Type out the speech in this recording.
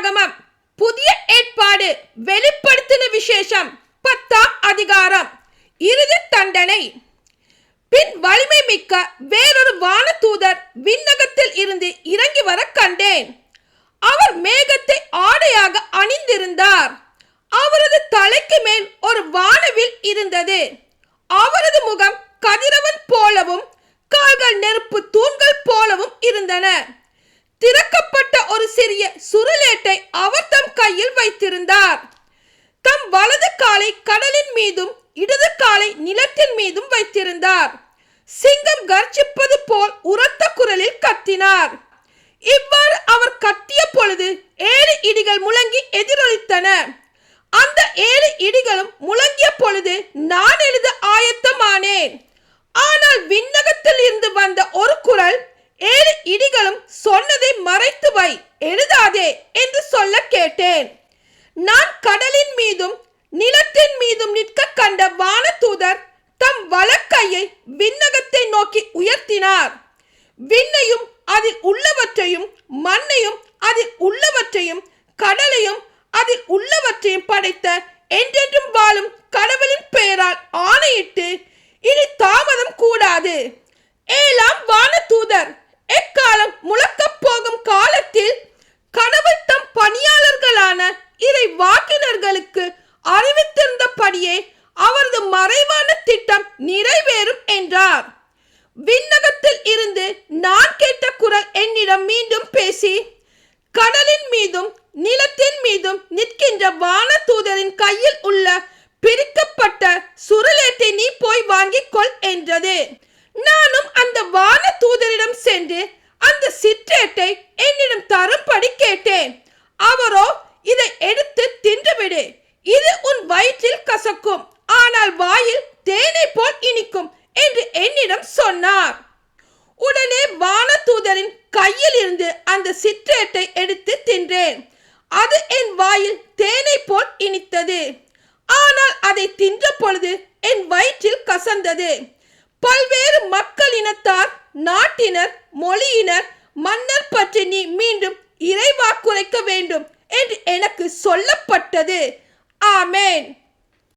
வேதாகமம் புதிய ஏற்பாடு வெளிப்படுத்தின விசேஷம் 10ஆம் அதிகாரம் இறுதி தண்டனை. பின் வலிமை மிக்க வேறொரு வானதூதர் விண்ணகத்தில் இருந்து இறங்கி வர கண்டேன். அவர் மேகத்தை ஆடையாக அணிந்திருந்தார். அவரது தலைக்கு மேல் ஒரு வானவில் இருந்தது. அவரது முகம் கதிரவன் போலவும் கால்கள் நெருப்பு தூண்கள் போலவும் இருந்தன. திறக்கப்பட்ட ஒரு சிறிய சுருளேட்டை அவர் தம் கையில் வைத்திருந்தார். தம் வலது காலை கடலின் மீதும் இடது காலை நிலத்தின் மீதும் வைத்திருந்தார். சிங்கம் கர்ஜிப்பது போல் உரத்த குரலில் கத்தினார். இவ்வாறு அவர் கத்திய பொழுது 7 இடிகள் முழங்கி எதிரொலித்தன. அந்த 7 இடிகளும் முழங்கிய பொழுது நான் எழுத ஆயத்தமானேன். ஆனால் விண்ணகத்தில் இருந்து வந்த ஒரு குரல், 7 இடிகளும் சொன்னதை மறைத்து வை, எழுதாதே என்று சொல்ல கேட்டேன். நான் கடலின் மீதும் நிலத்தின் மீதும் நிற்க கண்ட வானதூதர் தம் வலக்கையை விண்ணகத்தை நோக்கி உயர்த்தினார். விண்ணையும் அதில் உள்ளவற்றையும் மண்ணையும் அதில் உள்ளவற்றையும் கடலையும் அதில் உள்ளவற்றையும் படைத்த என்றென்றும் வாழும் கடவுளின் பெயரால் ஆணையிட்டு, இனி தாமதம் கூடாது. 7ஆம் வானதூதர் எக்காலம் முழக்கப் போகும் காலத்தில் கடவுள் தம் பணியாளர்களான இறை வாக்கினர்களுக்கு அறிவித்திருந்தபடியே அவரது மறைவான திட்டம் நிறைவேறும் என்றார். விண்ணகத்தில் இருந்து நான் கேட்ட குரல் என்னிடம் மீண்டும் பேசி, கடலின் மீதும் நிலத்தின் மீதும் நிற்கின்ற வானதூதரின் கையில் உள்ள பிரிக்கப்பட்ட சுருளேட்டை நீ போய் வாங்கிக் கொள் என்றது. நானும் அந்த வானதூதரிடம் சென்று அந்த சிற்றேட்டை என்னிடம் தரும்படி கேட்டேன். அவரோ, இதை எடுத்து தின்றுவிடு, இது உன் வயிற்றில் கசக்கும், ஆனால் வாயில் தேனை போல் இனிக்கும் என்று என்னிடம் சொன்னார். உடனே வானதூதரின் கையில் இருந்து அந்த சிற்றேட்டை எடுத்து தின்றேன். அது என் வாயில் தேனை போல் இனித்தது. ஆனால் அதை தின்ற பொழுது என் வயிற்றில் கசந்தது. பல்வேறு மக்கள் இனத்தார், நாட்டினர், மொழியினர், மன்னர் பற்றி நீ மீண்டும் இறைவாக்குரைக்க வேண்டும் என்று எனக்கு சொல்லப்பட்டது. ஆமேன்.